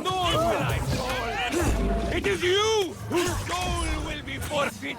Nor will I fall! It is you whose soul will be forfeit!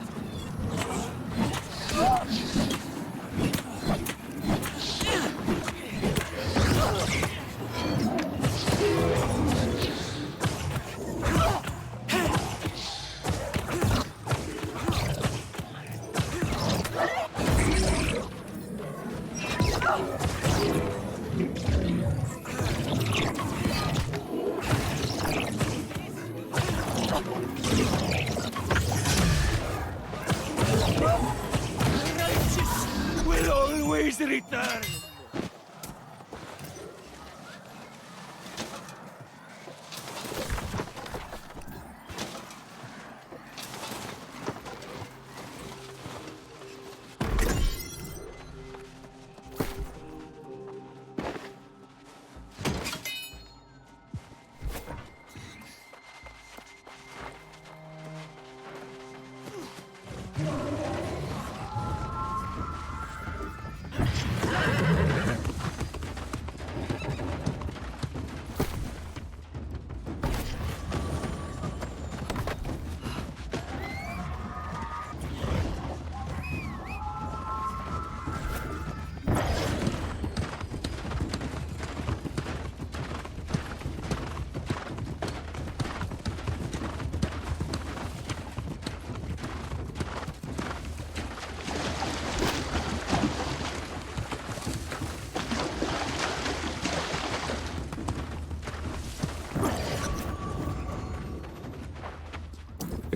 Will always return!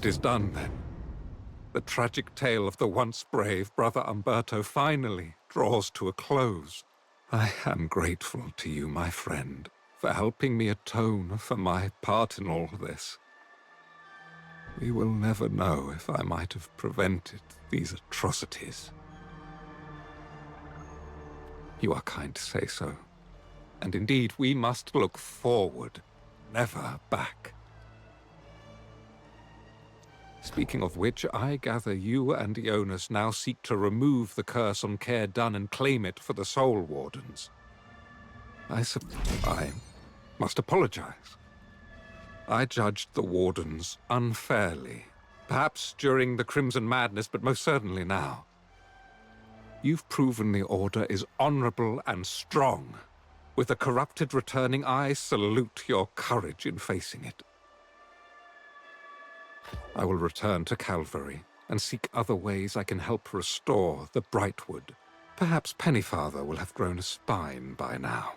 It is done, then. The tragic tale of the once brave Brother Umberto finally draws to a close. I am grateful to you, my friend, for helping me atone for my part in all this. We will never know if I might have prevented these atrocities. You are kind to say so. And indeed, we must look forward, never back. Speaking of which, I gather you and Jonas now seek to remove the curse on Care Done and claim it for the Soul Wardens. I must apologize. I judged the Wardens unfairly. Perhaps during the Crimson Madness, but most certainly now. You've proven the Order is honorable and strong. With the corrupted returning, I salute your courage in facing it. I will return to Calvary and seek other ways I can help restore the Brightwood. Perhaps Pennyfather will have grown a spine by now.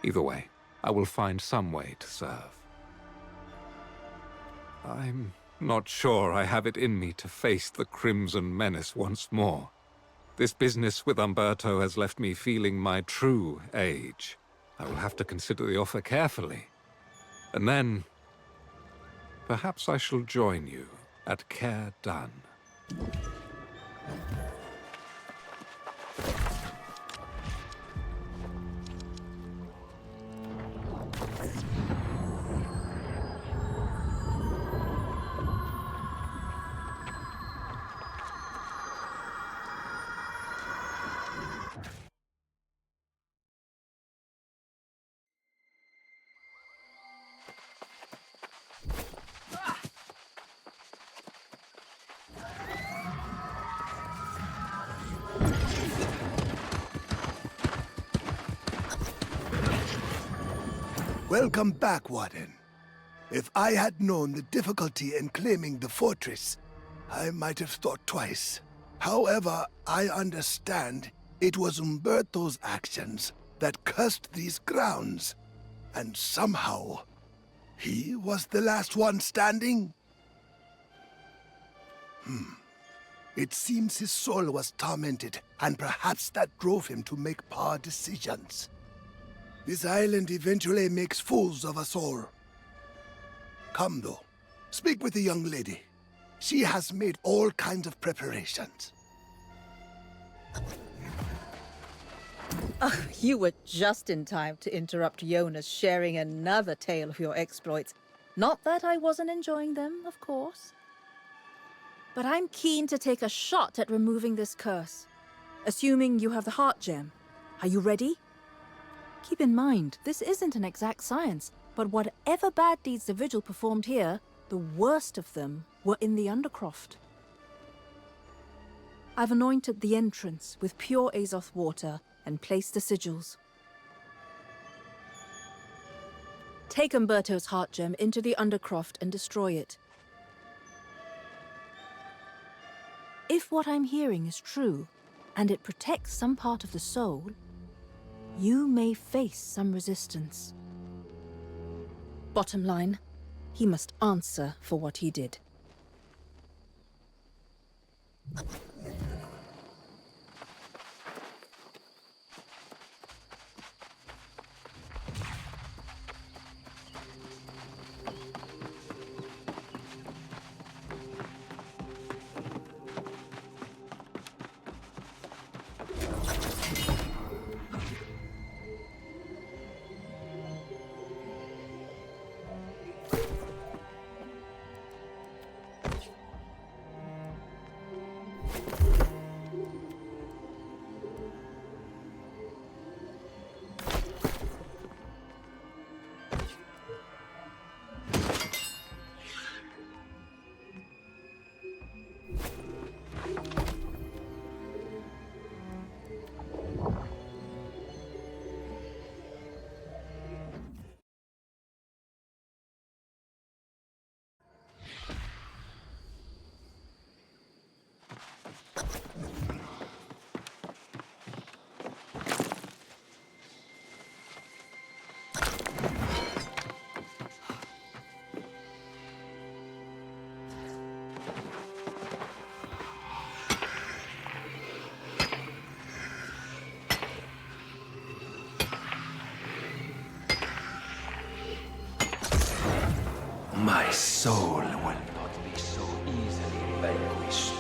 Either way, I will find some way to serve. I'm not sure I have it in me to face the Crimson Menace once more. This business with Umberto has left me feeling my true age. I will have to consider the offer carefully. And then perhaps I shall join you at Care Done. Welcome back, Warden. If I had known the difficulty in claiming the fortress, I might have thought twice. However, I understand it was Umberto's actions that cursed these grounds, and somehow he was the last one standing? It seems his soul was tormented, and perhaps that drove him to make poor decisions. This island eventually makes fools of us all. Come, though. Speak with the young lady. She has made all kinds of preparations. Oh, you were just in time to interrupt Jonas sharing another tale of your exploits. Not that I wasn't enjoying them, of course. But I'm keen to take a shot at removing this curse. Assuming you have the heart gem. Are you ready? Keep in mind, this isn't an exact science, but whatever bad deeds the Vigil performed here, the worst of them were in the Undercroft. I've anointed the entrance with pure Azoth water and placed the sigils. Take Umberto's heart gem into the Undercroft and destroy it. If what I'm hearing is true, and it protects some part of the soul, you may face some resistance. Bottom line, he must answer for what he did. soul will not be so easily vanquished.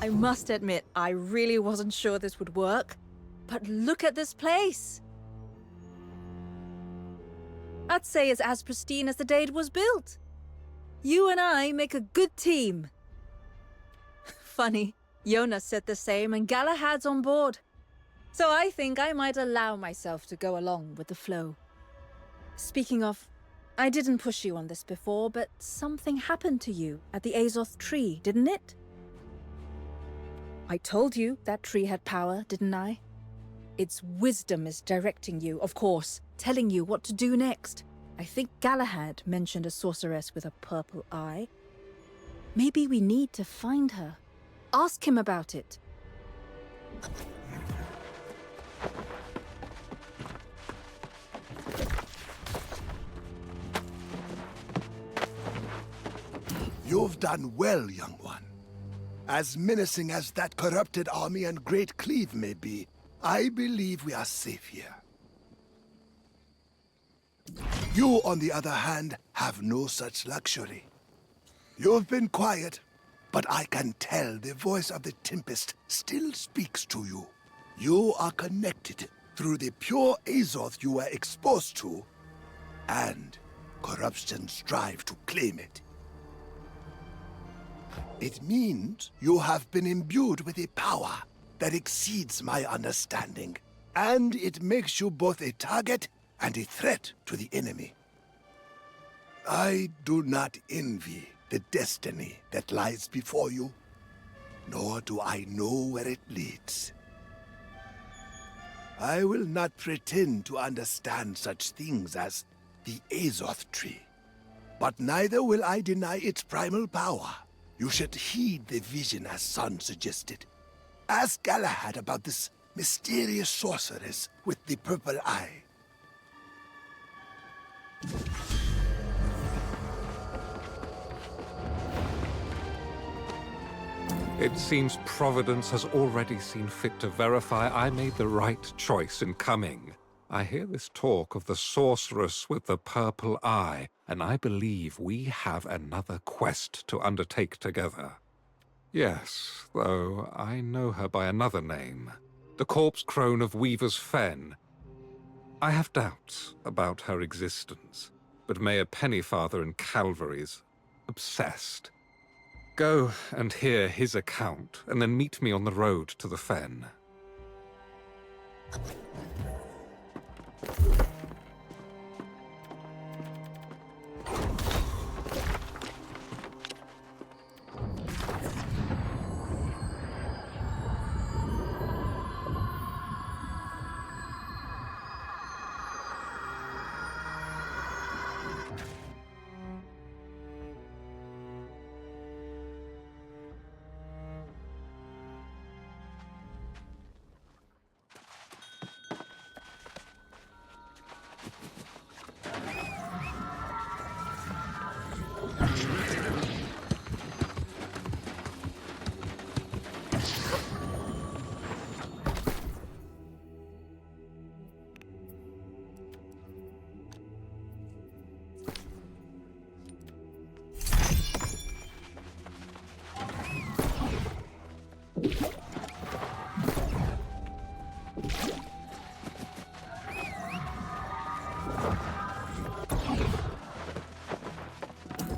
I must admit, I really wasn't sure this would work. But look at this place! I'd say it's as pristine as the day it was built. You and I make a good team. Funny, Jonas said the same and Galahad's on board. So I think I might allow myself to go along with the flow. Speaking of, I didn't push you on this before, but something happened to you at the Azoth tree, didn't it? I told you that tree had power, didn't I? Its wisdom is directing you, of course, telling you what to do next. I think Galahad mentioned a sorceress with a purple eye. Maybe we need to find her. Ask him about it. You've done well, young one. As menacing as that corrupted army and Great Cleave may be, I believe we are safe here. You, on the other hand, have no such luxury. You've been quiet, but I can tell the voice of the Tempest still speaks to you. You are connected through the pure Azoth you were exposed to, and corruption strive to claim it. It means you have been imbued with a power that exceeds my understanding, and it makes you both a target and a threat to the enemy. I do not envy the destiny that lies before you. nor do I know where it leads. I will not pretend to understand such things as the Azoth tree, but neither will I deny its primal power. You should heed the vision as Son suggested. Ask Galahad about this mysterious sorceress with the purple eye. It seems Providence has already seen fit to verify I made the right choice in coming. I hear this talk of the sorceress with the purple eye, and I believe we have another quest to undertake together. Yes, though I know her by another name. The corpse crone of Weaver's Fen. I have doubts about her existence, but Mayor Pennyfather in Calvary's obsessed. Go and hear his account, and then meet me on the road to the Fen.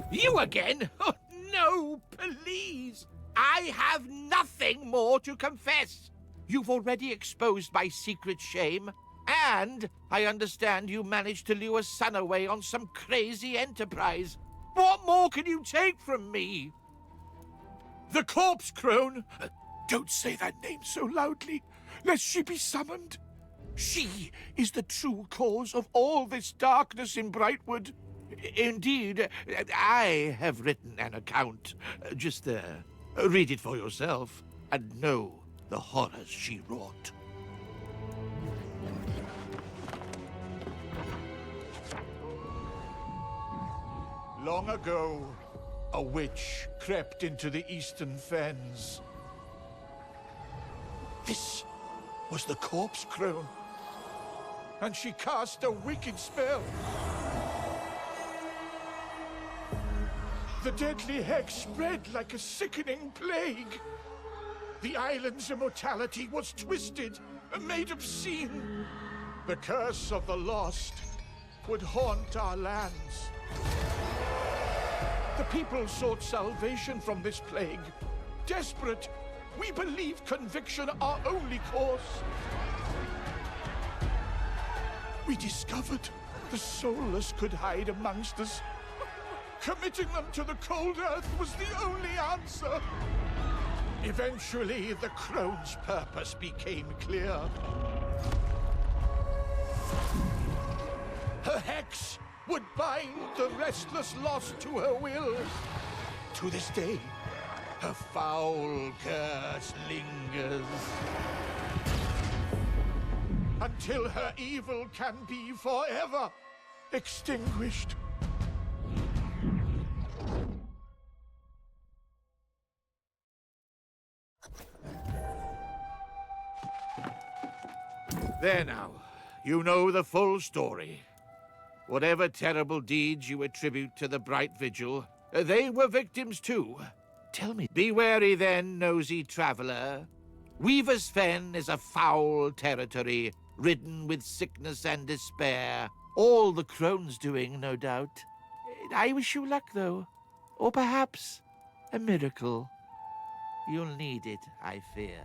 You again? Oh, no, please. I have nothing more to confess. You've already exposed my secret shame, and I understand you managed to lure Son away on some crazy enterprise. What more can you take from me? The corpse crone? Don't say that name so loudly, lest she be summoned. She is the true cause of all this darkness in Brightwood. Indeed, I have written an account. Just read it for yourself and know the horrors she wrought. Long ago, a witch crept into the eastern fens. This was the corpse crone, and she cast a wicked spell. The deadly hex spread like a sickening plague. The island's immortality was twisted and made obscene. The curse of the lost would haunt our lands. The people sought salvation from this plague. Desperate, we believed conviction our only course. We discovered the soulless could hide amongst us. Committing them to the cold earth was the only answer. Eventually, the crone's purpose became clear. Her hex would bind the restless lost to her will. To this day, her foul curse lingers. Until her evil can be forever extinguished. There now. You know the full story. Whatever terrible deeds you attribute to the Bright Vigil, they were victims too. Tell me, be wary then, nosy traveler. Weaver's Fen is a foul territory, ridden with sickness and despair. All the crone's doing, no doubt. I wish you luck, though. Or perhaps a miracle. You'll need it, I fear.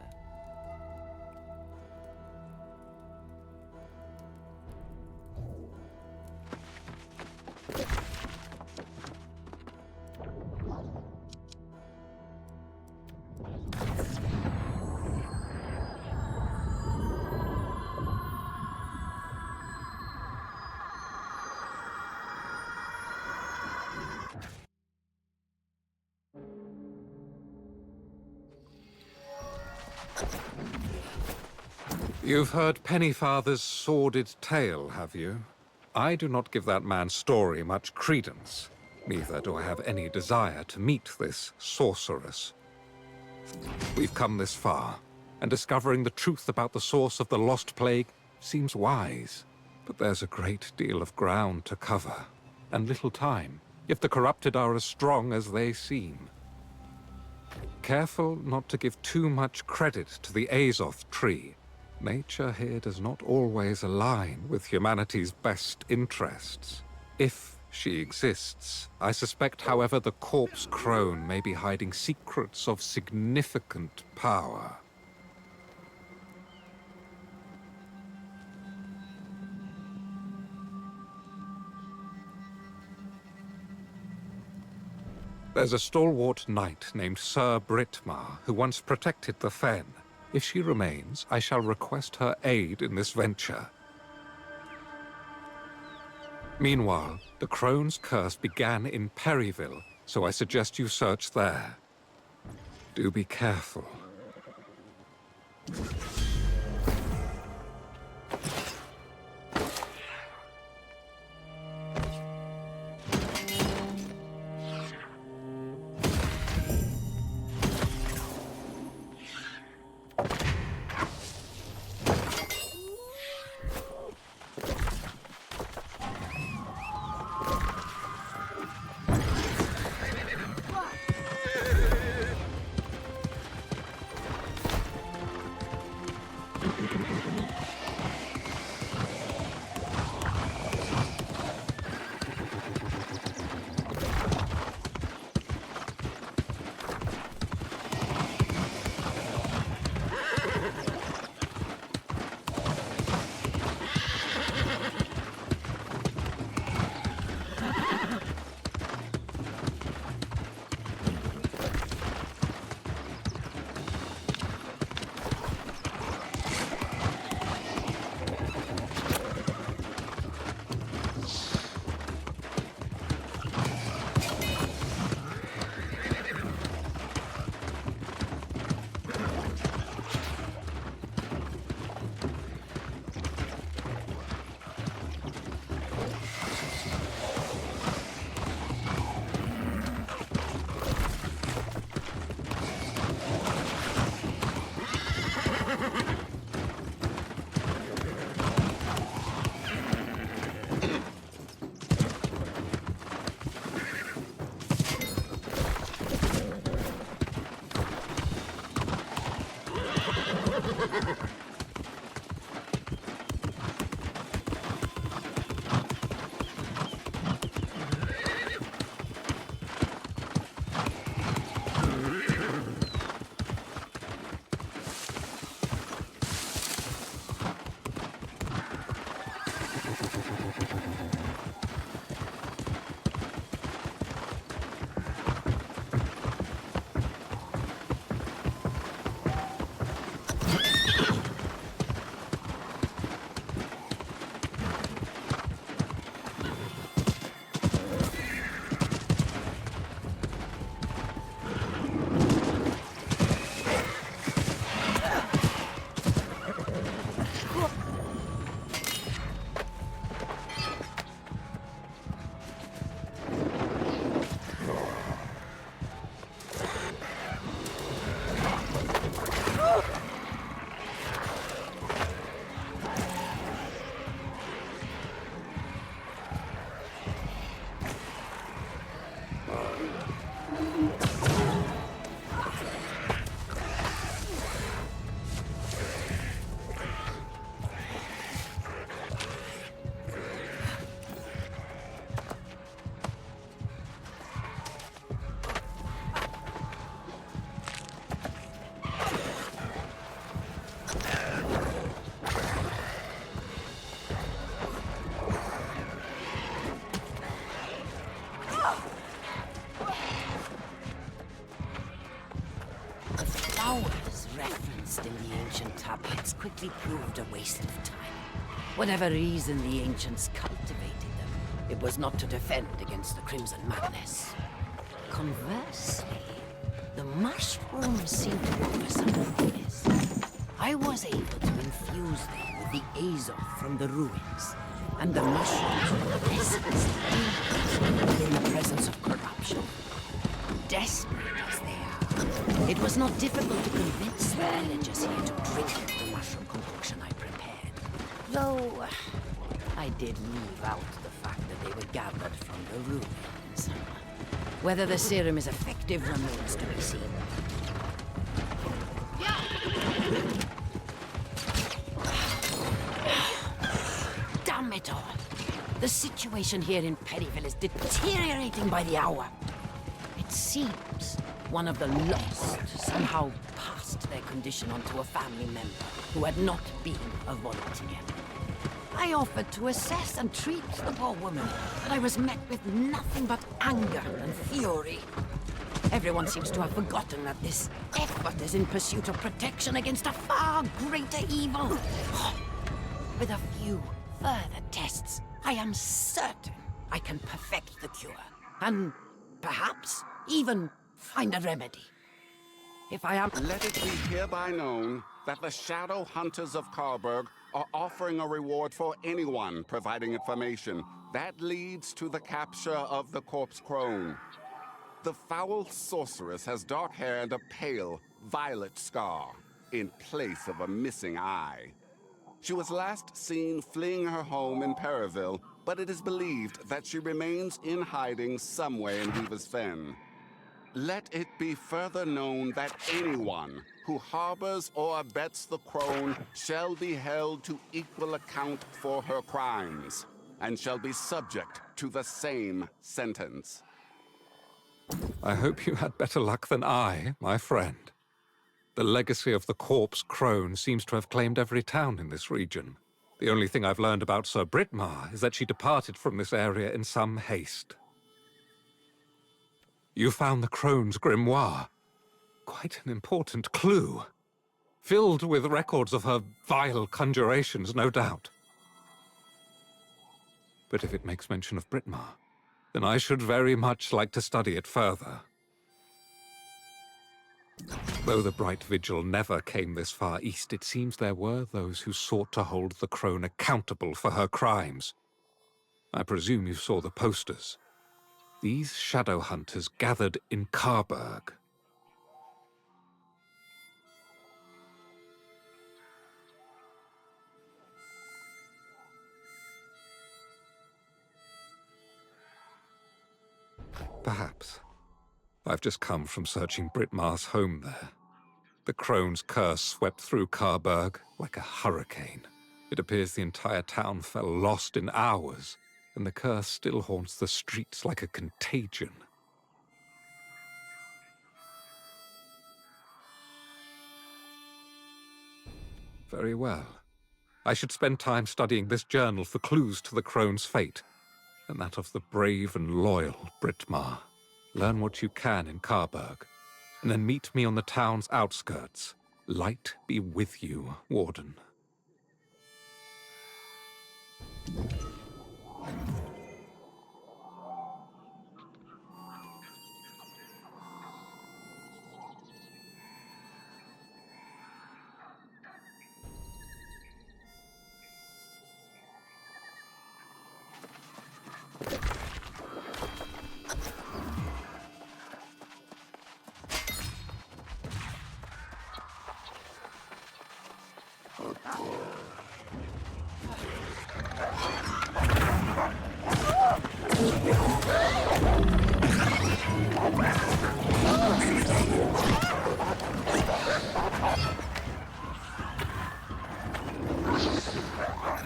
You've heard Pennyfather's sordid tale, have you? I do not give that man's story much credence. Neither do I have any desire to meet this sorceress. We've come this far, and discovering the truth about the source of the Lost Plague seems wise. But there's a great deal of ground to cover, and little time, if the corrupted are as strong as they seem. Careful not to give too much credit to the Azoth tree. Nature here does not always align with humanity's best interests. If she exists, I suspect, however, the corpse crone may be hiding secrets of significant power. There's a stalwart knight named Sir Britmar who once protected the Fen. If she remains, I shall request her aid in this venture. Meanwhile, the crone's curse began in Perryville, so I suggest you search there. Do be careful. Flowers referenced in the ancient tablets quickly proved a waste of time. Whatever reason the ancients cultivated them, it was not to defend against the Crimson Madness. Conversely, the mushrooms seem to offer some promise. I was able to infuse them with the Azoth from the ruins, and the mushrooms were essence in the presence of corruption. Desperate as they are, it was not difficult to convince the villagers here to drink the mushroom concoction I prepared. Though, I did leave out the fact that they were gathered from the ruins. Whether the serum is effective remains to be seen. Damn it all! The situation here in Perryville is deteriorating by the hour. It seems one of the lost somehow passed their condition onto a family member who had not been a volunteer. I offered to assess and treat the poor woman, but I was met with nothing but anger and fury. Everyone seems to have forgotten that this effort is in pursuit of protection against a far greater evil. With a few further tests, I am certain I can perfect the cure, and perhaps even find a remedy. If I am... Let it be hereby known that the Shadow Hunters of Carberg are offering a reward for anyone providing information that leads to the capture of the corpse crone. The foul sorceress has dark hair and a pale, violet scar in place of a missing eye. She was last seen fleeing her home in Perryville, but it is believed that she remains in hiding somewhere in Weaver's Fen. Let it be further known that anyone who harbors or abets the crone shall be held to equal account for her crimes, and shall be subject to the same sentence. I hope you had better luck than I, my friend. The legacy of the corpse crone seems to have claimed every town in this region. The only thing I've learned about Sir Britmar is that she departed from this area in some haste. You found the crone's grimoire. Quite an important clue. Filled with records of her vile conjurations, no doubt. But if it makes mention of Britmar, then I should very much like to study it further. Though the Bright Vigil never came this far east, it seems there were those who sought to hold the crone accountable for her crimes. I presume you saw the posters. These shadow hunters gathered in Carberg. Perhaps. I've just come from searching Britmar's home there. The crone's curse swept through Carberg like a hurricane. It appears the entire town fell lost in hours, and the curse still haunts the streets like a contagion. Very well. I should spend time studying this journal for clues to the crone's fate, and that of the brave and loyal Britmar. Learn what you can in Carberg, and then meet me on the town's outskirts. Light be with you, Warden.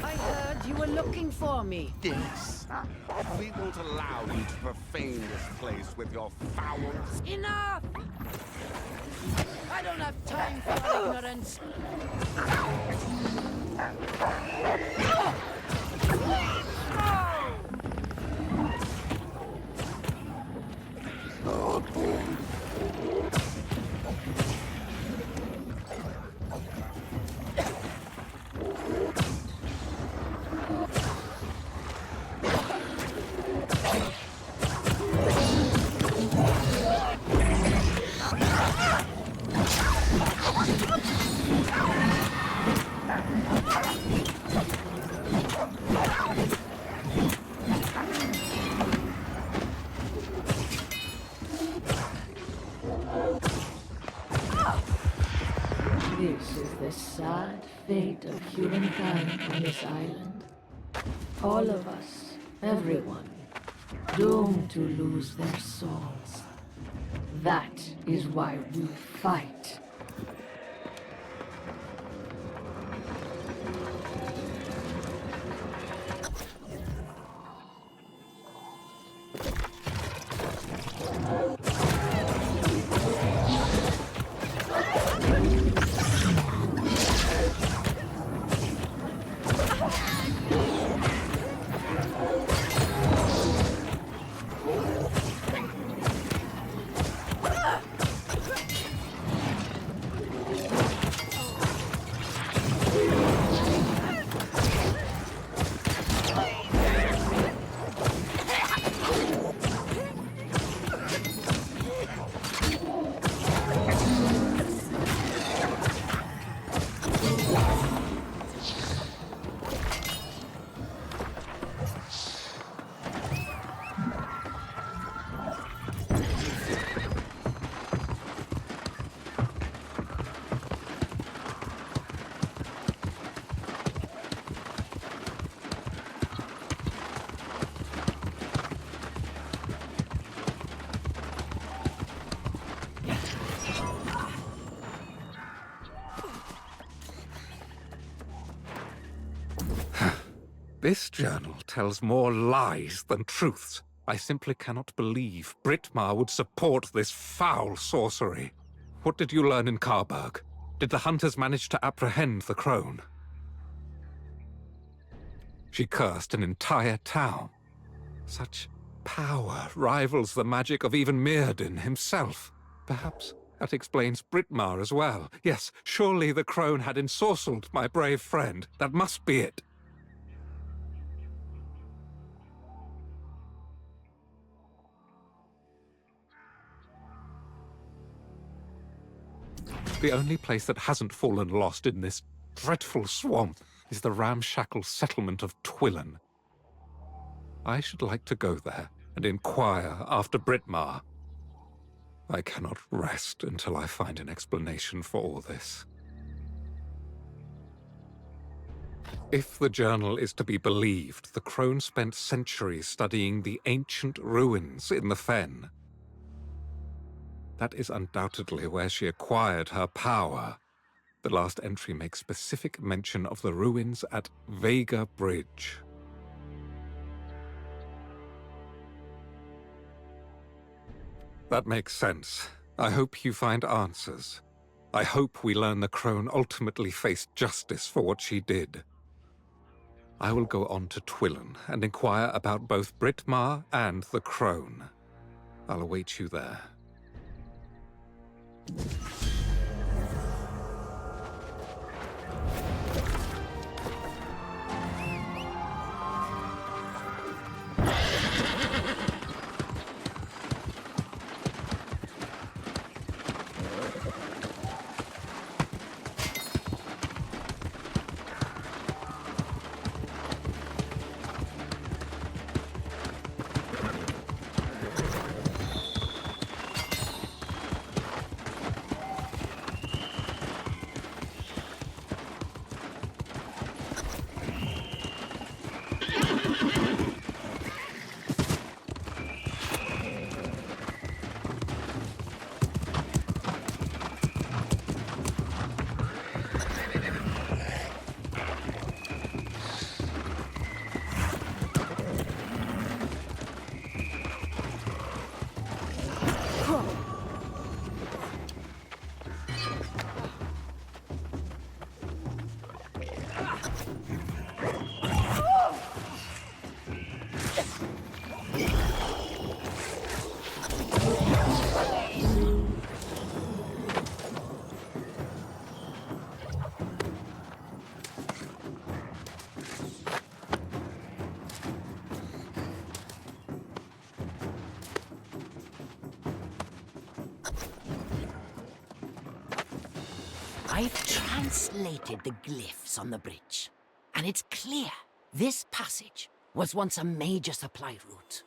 I heard you were looking for me. Yes. We won't allow you to profane this place with your foul... Enough! I don't have time for your ignorance. the sad fate of humankind on this island. All of us, everyone, doomed to lose their souls. That is why we fight. This journal tells more lies than truths. I simply cannot believe Britmar would support this foul sorcery. What did you learn in Carberg? Did the hunters manage to apprehend the crone? She cursed an entire town. Such power rivals the magic of even Mirrodin himself. Perhaps that explains Britmar as well. Yes, surely the crone had ensorcelled my brave friend. That must be it. The only place that hasn't fallen lost in this dreadful swamp is the ramshackle settlement of Twillen. I should like to go there and inquire after Britmar. I cannot rest until I find an explanation for all this. If the journal is to be believed, the crone spent centuries studying the ancient ruins in the Fen. That is undoubtedly where she acquired her power. The last entry makes specific mention of the ruins at Vega Bridge. That makes sense. I hope you find answers. I hope we learn the crone ultimately faced justice for what she did. I will go on to Twillen and inquire about both Britmar and the crone. I'll await you there. I've translated the glyphs on the bridge, and it's clear this passage was once a major supply route.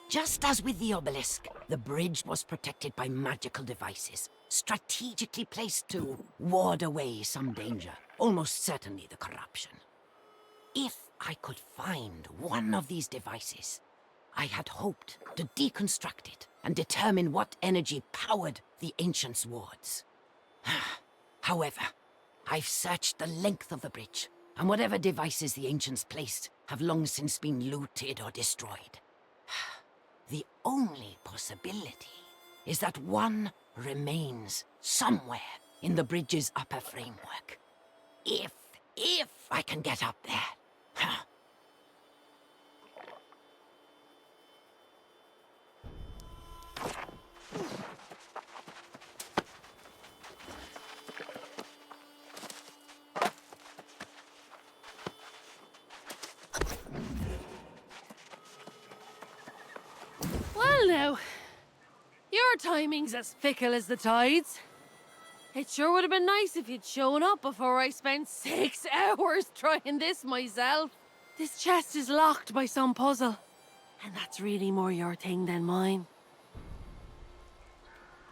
Just as with the obelisk, the bridge was protected by magical devices, strategically placed to ward away some danger, almost certainly the corruption. If I could find one of these devices, I had hoped to deconstruct it and determine what energy powered the Ancients' wards. However, I've searched the length of the bridge, and whatever devices the Ancients placed have long since been looted or destroyed. The only possibility is that one remains somewhere in the bridge's upper framework. If I can get up there. Well now, your timing's as fickle as the tides. It sure would have been nice if you'd shown up before I spent 6 hours trying this myself. This chest is locked by some puzzle, and that's really more your thing than mine.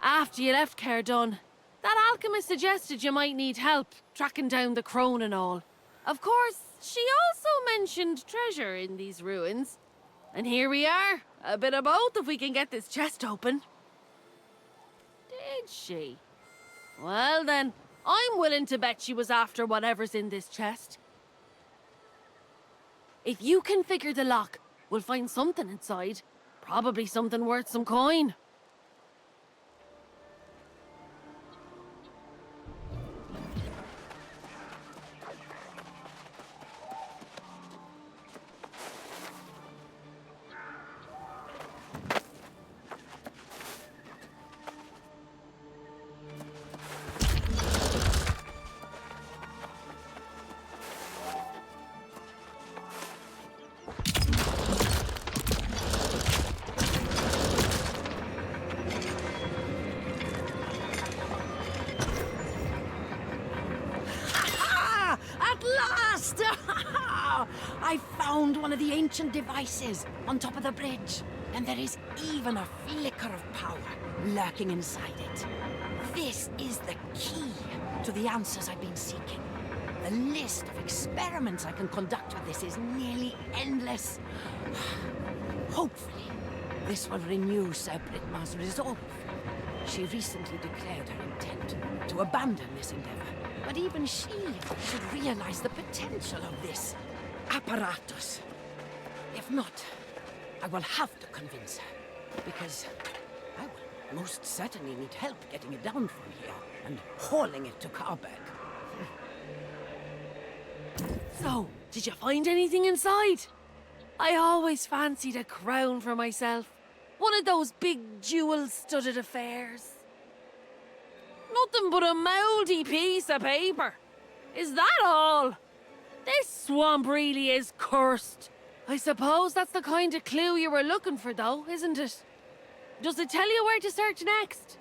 After you left Cardun, that alchemist suggested you might need help tracking down the crone and all. Of course, she also mentioned treasure in these ruins. And here we are, a bit of both if we can get this chest open. Did she? Well then, I'm willing to bet she was after whatever's in this chest. If you can figure the lock, we'll find something inside. Probably something worth some coin. I found one of the ancient devices on top of the bridge, and there is even a flicker of power lurking inside it. This is the key to the answers I've been seeking. The list of experiments I can conduct with this is nearly endless. Hopefully, this will renew Sir Britmar's resolve. She recently declared her intent to abandon this endeavor, but even she should realize the potential of this apparatus. If not, I will have to convince her, because I will most certainly need help getting it down from here and hauling it to Carberg. So, did you find anything inside? I always fancied a crown for myself. One of those big jewel-studded affairs. Nothing but a mouldy piece of paper. Is that all? This swamp really is cursed. I suppose that's the kind of clue you were looking for, though, isn't it? Does it tell you where to search next?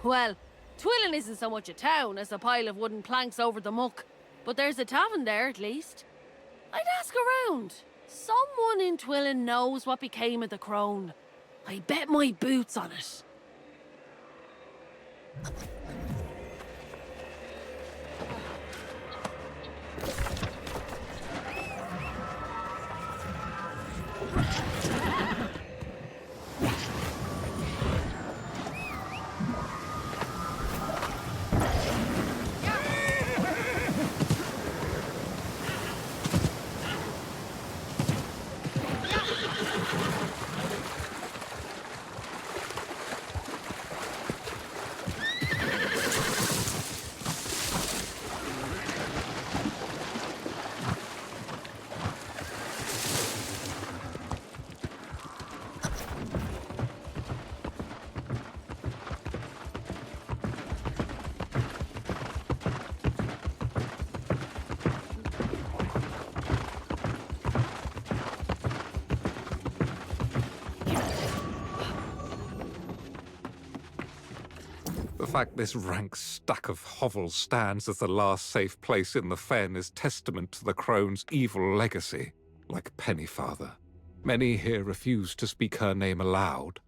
Well, Twillin isn't so much a town as a pile of wooden planks over the muck, but there's a tavern there, at least. I'd ask around. Someone in Twillin knows what became of the crone. I bet my boots on it. The fact this rank stack of hovels stands as the last safe place in the fen is testament to the crone's evil legacy, like Pennyfather. Many here refuse to speak her name aloud,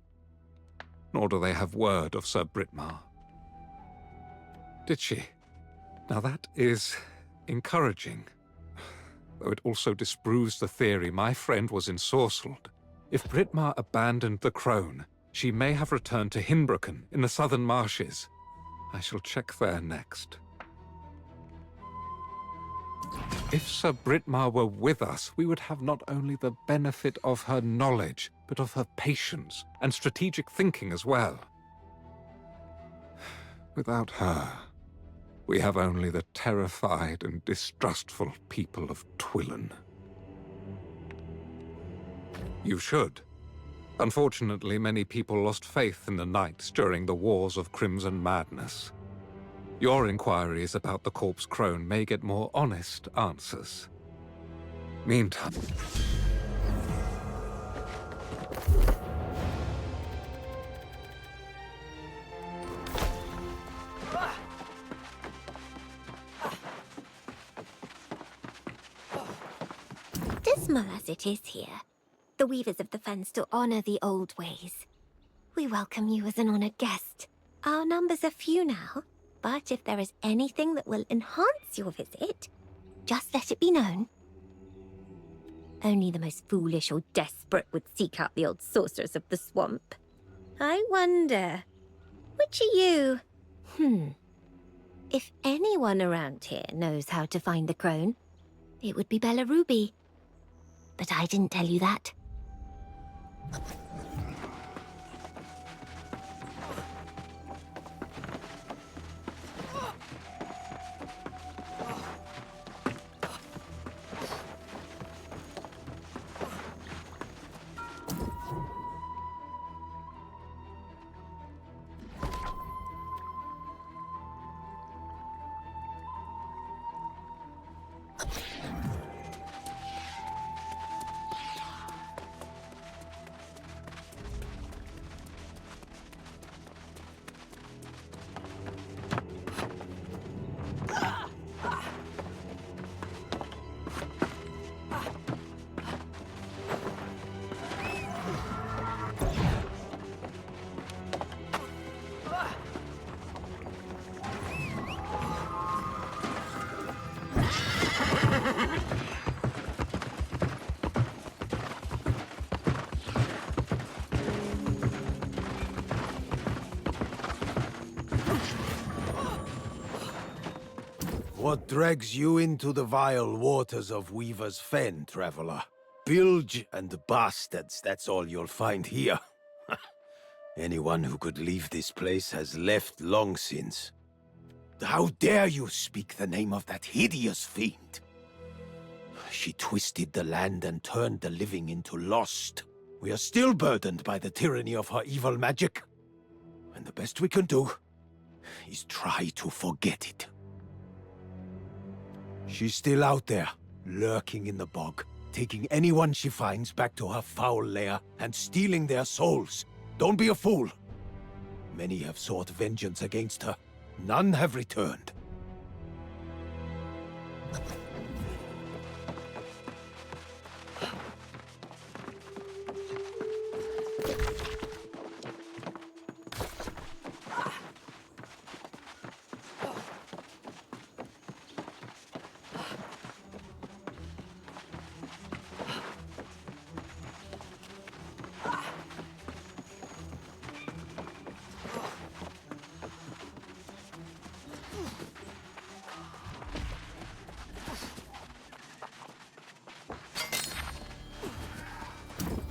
nor do they have word of Sir Britmar. Did she? Now that is encouraging, though it also disproves the theory my friend was ensorcelled. If Britmar abandoned the crone, she may have returned to Hinbroken in the southern marshes. I shall check there next. If Sir Britmar were with us, we would have not only the benefit of her knowledge, but of her patience and strategic thinking as well. Without her, we have only the terrified and distrustful people of Twillen. You should. Unfortunately, many people lost faith in the Knights during the Wars of Crimson Madness. Your inquiries about the Corpse Crone may get more honest answers. Meantime... Dismal as it is here, the Weavers of the Fen still honor the old ways. We welcome you as an honored guest. Our numbers are few now, but if there is anything that will enhance your visit, just let it be known. Only the most foolish or desperate would seek out the old sorcerers of the swamp. I wonder, which are you? If anyone around here knows how to find the crone, it would be Bella Ruby. But I didn't tell you that. What drags you into the vile waters of Weaver's Fen, traveler? Bilge and bastards, that's all you'll find here. Anyone who could leave this place has left long since. How dare you speak the name of that hideous fiend? She twisted the land and turned the living into lost. We are still burdened by the tyranny of her evil magic. And the best we can do is try to forget it. She's still out there, lurking in the bog, taking anyone she finds back to her foul lair and stealing their souls. Don't be a fool. Many have sought vengeance against her. None have returned.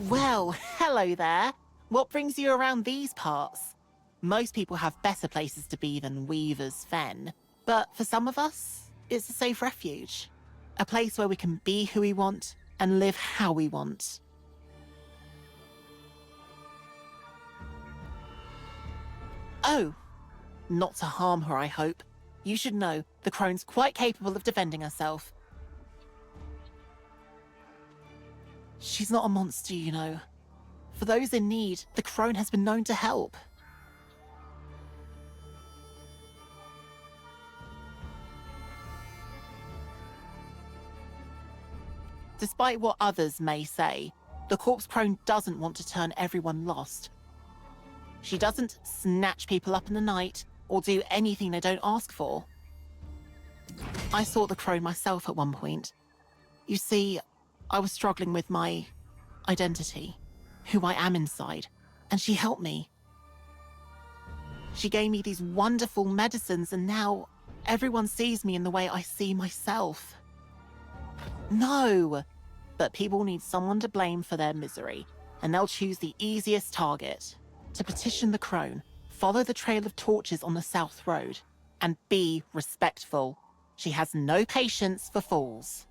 Well, hello there. What brings you around these parts? Most people have better places to be than Weaver's Fen, but for some of us, it's a safe refuge. A place where we can be who we want and live how we want. Oh, not to harm her, I hope. You should know, the crone's quite capable of defending herself. She's not a monster, you know. For those in need, the crone has been known to help. Despite what others may say, The corpse crone doesn't want to turn everyone lost. She doesn't snatch people up in the night or do anything they don't ask for. I sought the crone myself at one point. You see, I was struggling with my identity, who I am inside, and she helped me. She gave me these wonderful medicines, and now everyone sees me in the way I see myself. No, but people need someone to blame for their misery, and they'll choose the easiest target. To petition the crone, follow the trail of torches on the South Road, and be respectful. She has no patience for fools.